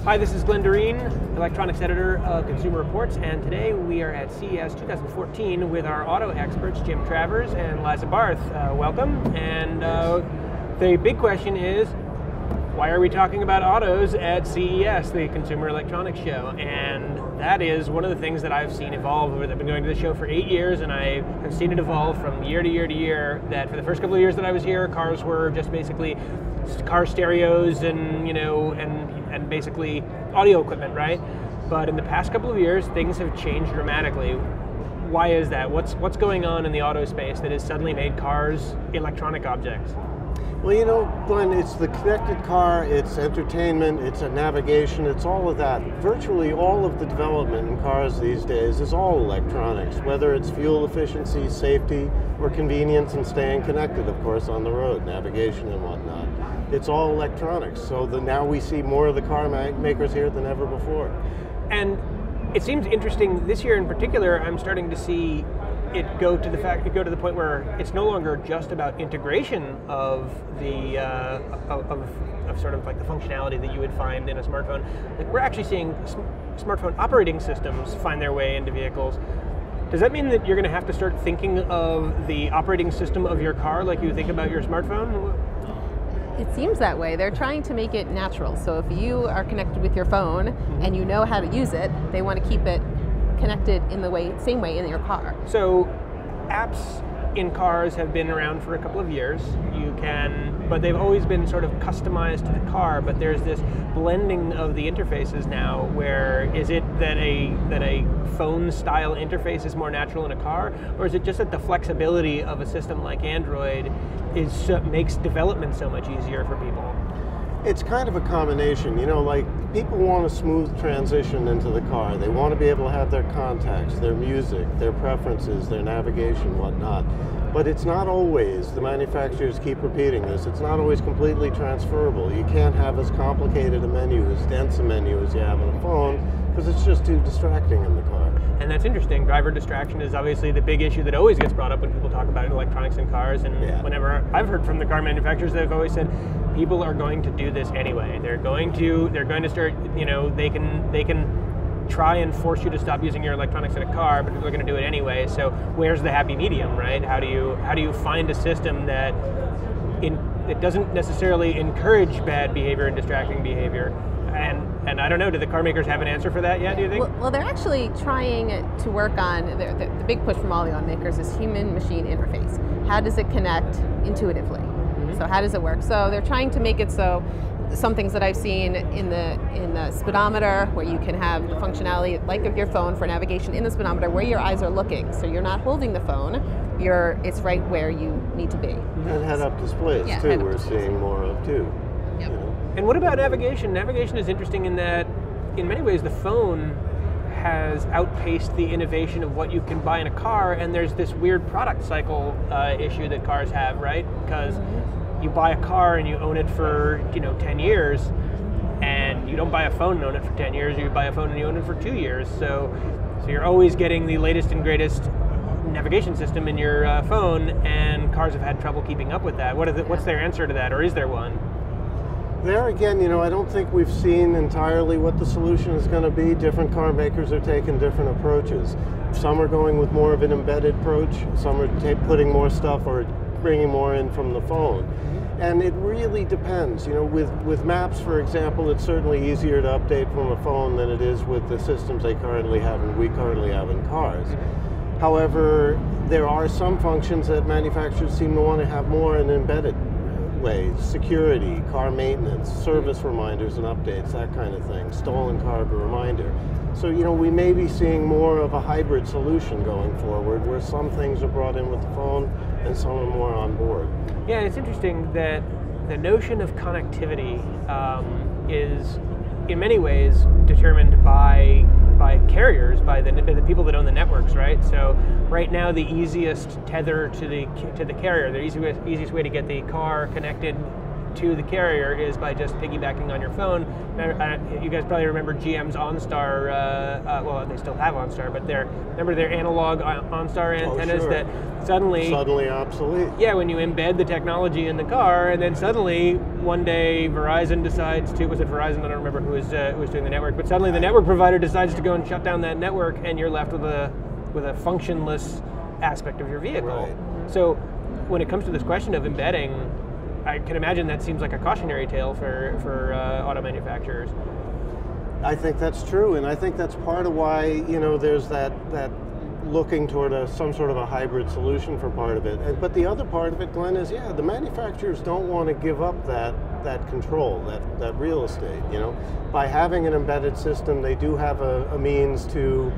Hi, this is Glenn Doreen, electronics editor of Consumer Reports, and today we are at CES 2014 with our auto experts, Jim Travers and Liza Barth. Welcome. And the big question is, why are we talking about autos at CES, the Consumer Electronics Show? And that is one of the things that I've seen evolve. I've been going to the show for 8 years, and I have seen it evolve from year to year to year. That for the first couple of years that I was here, cars were just basically car stereos and and basically audio equipment, right? But in the past couple of years, things have changed dramatically. Why is that? What's going on in the auto space that has suddenly made cars electronic objects? Well, Glenn, it's the connected car, it's entertainment, it's a navigation, it's all of that. Virtually all of the development in cars these days is all electronics, whether it's fuel efficiency, safety, or convenience and staying connected, of course, on the road, navigation and whatnot. It's all electronics, so now we see more of the car makers here than ever before. And it seems interesting, this year in particular, I'm starting to see it go to the point where it's no longer just about integration of the of sort of like the functionality that you would find in a smartphone. Like, we're actually seeing smartphone operating systems find their way into vehicles. Does that mean that you're going to have to start thinking of the operating system of your car like you think about your smartphone? It seems that way. They're trying to make it natural. So if you are connected with your phone and you know how to use it, they want to keep it connected in the same way in your car. So apps in cars have been around for a couple of years. But they've always been sort of customized to the car, but there's this blending of the interfaces now where is it that a phone style interface is more natural in a car, or is it just that the flexibility of a system like Android makes development so much easier for people? It's kind of a combination, like people want a smooth transition into the car. They want to be able to have their contacts, their music, their preferences, their navigation, whatnot. But it's not always, the manufacturers keep repeating this, it's not always completely transferable. You can't have as complicated a menu, as dense a menu as you have on a phone, because it's just too distracting in the car. And that's interesting. Driver distraction is obviously the big issue that always gets brought up when people talk about electronics in cars. And whenever I've heard from the car manufacturers, they've always said people are going to do this anyway. They're going to start. They can try and force you to stop using your electronics in a car, but people are going to do it anyway. So where's the happy medium, right? How do you find a system that it doesn't necessarily encourage bad behavior and distracting behavior? And I don't know, do the car makers have an answer for that yet, do you think? Well, they're actually trying to work on, the big push from all the automakers is human-machine interface. How does it connect intuitively? So how does it work? So they're trying to make it so, some things that I've seen in the speedometer, where you can have the functionality like of your phone for navigation in the speedometer where your eyes are looking. So you're not holding the phone, it's right where you need to be. And head-up displays too, we're seeing more of too. Yep. And what about navigation? Navigation is interesting in that, in many ways, the phone has outpaced the innovation of what you can buy in a car, and there's this weird product cycle issue that cars have, right? Because you buy a car and you own it for 10 years, and you don't buy a phone and own it for 10 years, you buy a phone and you own it for 2 years. So you're always getting the latest and greatest navigation system in your phone, and cars have had trouble keeping up with that. What's their answer to that, or is there one? There again, I don't think we've seen entirely what the solution is going to be. Different car makers are taking different approaches. Some are going with more of an embedded approach, some are putting more stuff or bringing more in from the phone. And it really depends. With maps, for example, it's certainly easier to update from a phone than it is with the systems we currently have in cars. However, there are some functions that manufacturers seem to want to have more in embedded ways: security, car maintenance, service reminders and updates, that kind of thing, stolen car reminder. So, we may be seeing more of a hybrid solution going forward, where some things are brought in with the phone and some are more on board. Yeah, it's interesting that the notion of connectivity is, in many ways, determined by carriers, by the people that own the networks, right? So right now, the easiest tether to the carrier, the easiest way to get the car connected to the carrier is by just piggybacking on your phone. You guys probably remember GM's OnStar, well, they still have OnStar, but remember their analog OnStar antennas sure. that suddenly obsolete. Yeah, when you embed the technology in the car, and then suddenly one day Verizon decides to, was it Verizon? I don't remember who was doing the network, but suddenly the network provider decides to go and shut down that network, and you're left with a functionless aspect of your vehicle. Right. So when it comes to this question of embedding, I can imagine that seems like a cautionary tale for auto manufacturers. I think that's true, and I think that's part of why there's that looking toward some sort of a hybrid solution for part of it. But the other part of it, Glenn, is the manufacturers don't want to give up that control, that real estate. By having an embedded system, they do have a means to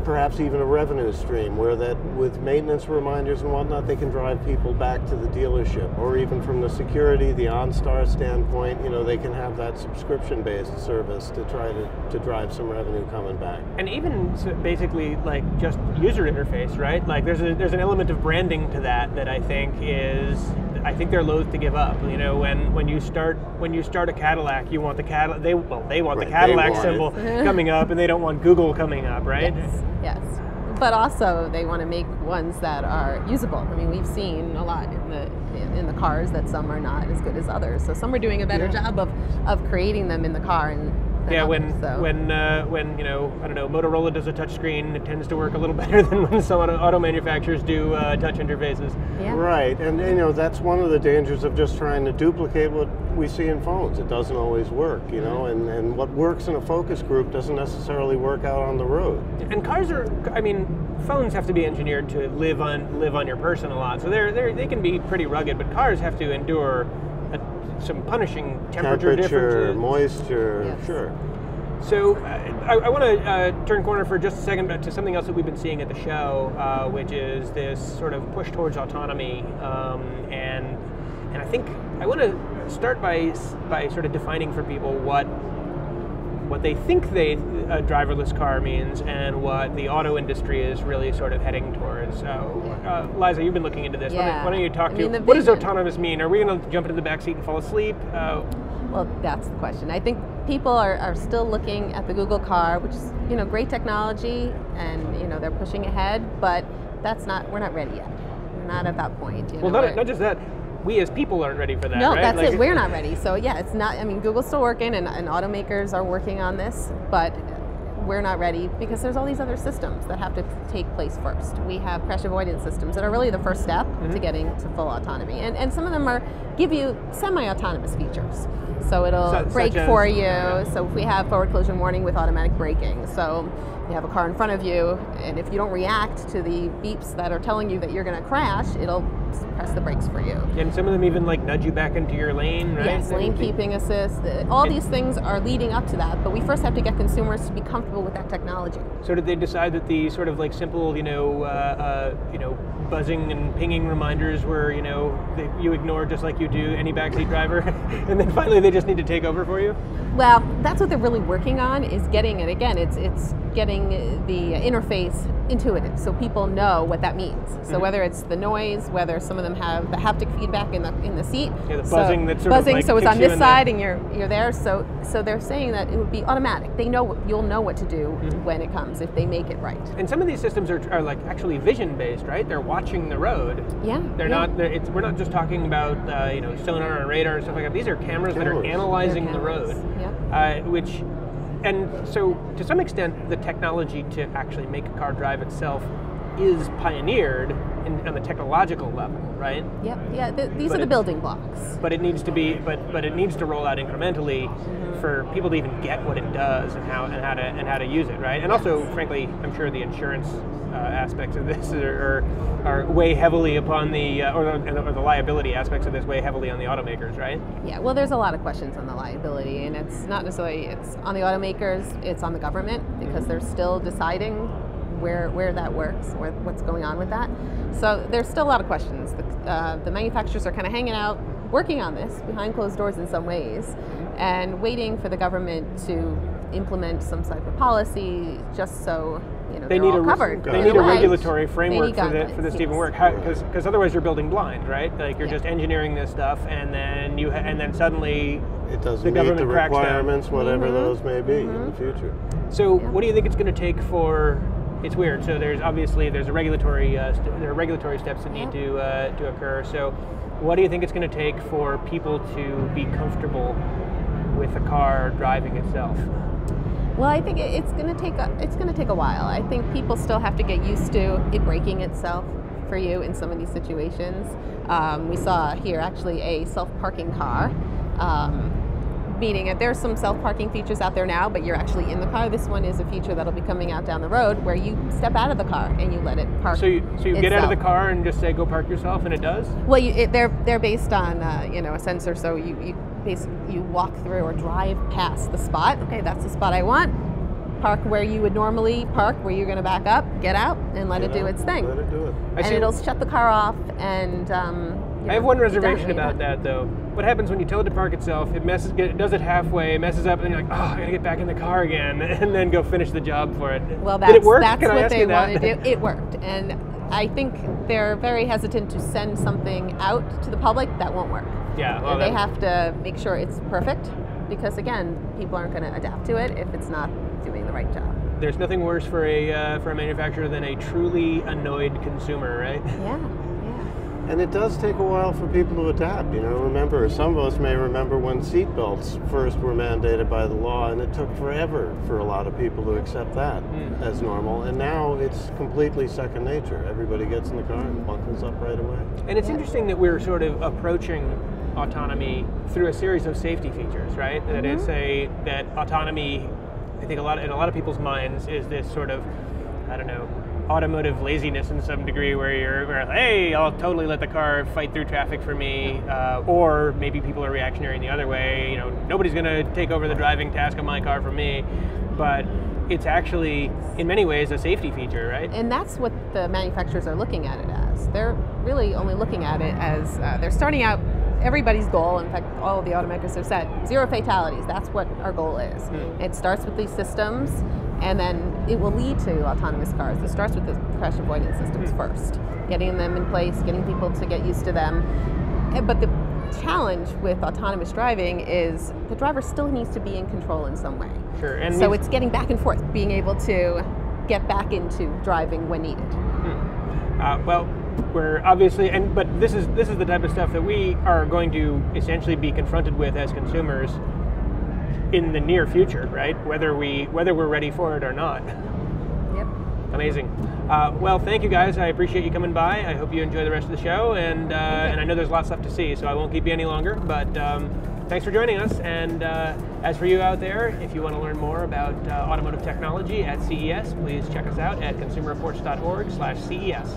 perhaps even a revenue stream where that with maintenance reminders and whatnot, they can drive people back to the dealership, or even from the security, the OnStar standpoint, they can have that subscription-based service to try to drive some revenue coming back. And even basically like just user interface, right? Like there's an element of branding to that I think they're loath to give up. When you start a Cadillac, you want the Cadillac. They want the Cadillac symbol coming up, and they don't want Google coming up, right? Yes. But also they want to make ones that are usable. I mean, we've seen a lot in the cars that some are not as good as others. So some are doing a better job of creating them in the car. And when I don't know, Motorola does a touch screen, it tends to work a little better than when some auto manufacturers do touch interfaces. Yeah. Right, and that's one of the dangers of just trying to duplicate what we see in phones. It doesn't always work, and what works in a focus group doesn't necessarily work out on the road. And cars phones have to be engineered to live on your person a lot, so they can be pretty rugged, but cars have to endure some punishing temperature differences. Moisture, yes. Sure. So I want to turn corner for just a second to something else that we've been seeing at the show, which is this sort of push towards autonomy, and I think I want to start by sort of defining for people what they think a driverless car means and what the auto industry is really sort of heading towards. Liza, you've been looking into this. Yeah. Why don't you talk what does autonomous mean? Are we going to jump into the back seat and fall asleep? Well, that's the question. I think people are still looking at the Google car, which is great technology, and they're pushing ahead, but we're not ready yet. We're not at that point. Well, not just that. We as people aren't ready for that, no, right? that's it. We're not ready. So yeah, it's not. I mean, Google's still working, and automakers are working on this, but we're not ready because there's all these other systems that have to take place first. We have crash avoidance systems that are really the first step to getting to full autonomy, and some of them give you semi-autonomous features. So it'll brake for you. So if we have forward collision warning with automatic braking, so you have a car in front of you, and if you don't react to the beeps that are telling you that you're going to crash, it'll press the brakes for you. And some of them even nudge you back into your lane, right? Yes, lane keeping assist. All these things are leading up to that, but we first have to get consumers to be comfortable with that technology. So did they decide that the sort of simple, buzzing and pinging reminders were, you ignore just like you do any backseat driver, and then finally they just need to take over for you? Well, that's what they're really working on, is getting it. Again, it's getting the interface intuitive, so people know what that means. So whether it's the noise, whether some of them have the haptic feedback in the seat, the buzzing that sort buzzing, of so it's on this side the... and you're there. So they're saying that it would be automatic. They know you'll know what to do when it comes if they make it right. And some of these systems are actually vision based, right? They're watching the road. Yeah. They're not. We're not just talking about sonar and radar and stuff like that. These are cameras that are analyzing the road. Yeah. And so, to some extent, the technology to actually make a car drive itself is pioneered on the technological level, right? Yep. Yeah. These are the building blocks. But it needs to be. But it needs to roll out incrementally for people to even get what it does and how to use it, right? And also, frankly, I'm sure the insurance aspects of this are way heavily upon the or the liability aspects of this weigh heavily on the automakers, right? Yeah, well, there's a lot of questions on the liability, and it's not necessarily it's on the automakers, it's on the government, because they're still deciding where that works, what's going on with that. So there's still a lot of questions. The manufacturers are kind of hanging out, working on this behind closed doors in some ways, and waiting for the government to implement some type of policy just so they're all covered. They need a regulatory framework for this to even work. Yes. Because otherwise you're building blind, right? Like you're just engineering this stuff, and then suddenly it doesn't the government meet the cracks requirements, down. whatever those may be in the future. So what do you think it's going to take for? It's weird. So there's a regulatory there are regulatory steps that need to occur. So what do you think it's going to take for people to be comfortable with the car driving itself? Well, I think it's going to take a while. I think people still have to get used to it braking itself for you in some of these situations. We saw here actually a self-parking car. Meaning that there's some self-parking features out there now, but you're actually in the car. This one is a feeature that'll be coming out down the road where you step out of the car and you let it park. So you get out of the car and just say, "Go park yourself," and it does. Well, they're based on a sensor. So you walk through or drive past the spot. Okay, that's the spot I want. Park where you would normally park, where you're going to back up, get out, and let it do its thing. Let it do it. And it'll shut the car off and. I have one reservation about that, though. What happens when you tell it to park itself? It does it halfway, messes up, and then you're like, "Oh, I gotta get back in the car again," and then go finish the job for it. Well, did it work? That's Can I what ask they you that? want to do. It worked, and I think they're very hesitant to send something out to the public that won't work. Yeah, well, they have to make sure it's perfect, because again, people aren't going to adapt to it if it's not doing the right job. There's nothing worse for a manufacturer than a truly annoyed consumer, right? Yeah. And it does take a while for people to adapt. Remember, some of us may remember when seatbelts first were mandated by the law, and it took forever for a lot of people to accept that as normal. And now it's completely second nature. Everybody gets in the car and buckles up right away. And it's interesting that we're sort of approaching autonomy through a series of safety features, right? That autonomy, I think in a lot of people's minds, is this sort of, I don't know, automotive laziness in some degree, where hey, I'll totally let the car fight through traffic for me, or maybe people are reactionary in the other way. Nobody's going to take over the driving task of my car for me, but it's actually in many ways a safety feature, right? And that's what the manufacturers are looking at it as. They're really only looking at it as they're starting out. Everybody's goal, in fact, all of the automakers have said, 0 fatalities. That's what our goal is. It starts with these systems, and then it will lead to autonomous cars. It starts with the crash avoidance systems first, getting them in place, getting people to get used to them. But the challenge with autonomous driving is the driver still needs to be in control in some way. Sure. And so it's getting back and forth, being able to get back into driving when needed. Well, we're obviously, but this is the type of stuff that we are going to essentially be confronted with as consumers in the near future, right? Whether we're ready for it or not. Yep. Amazing. Well, thank you guys. I appreciate you coming by. I hope you enjoy the rest of the show, and I know there's lots of stuff to see, so I won't keep you any longer. But thanks for joining us. And as for you out there, if you want to learn more about automotive technology at CES, please check us out at consumerreports.org/CES.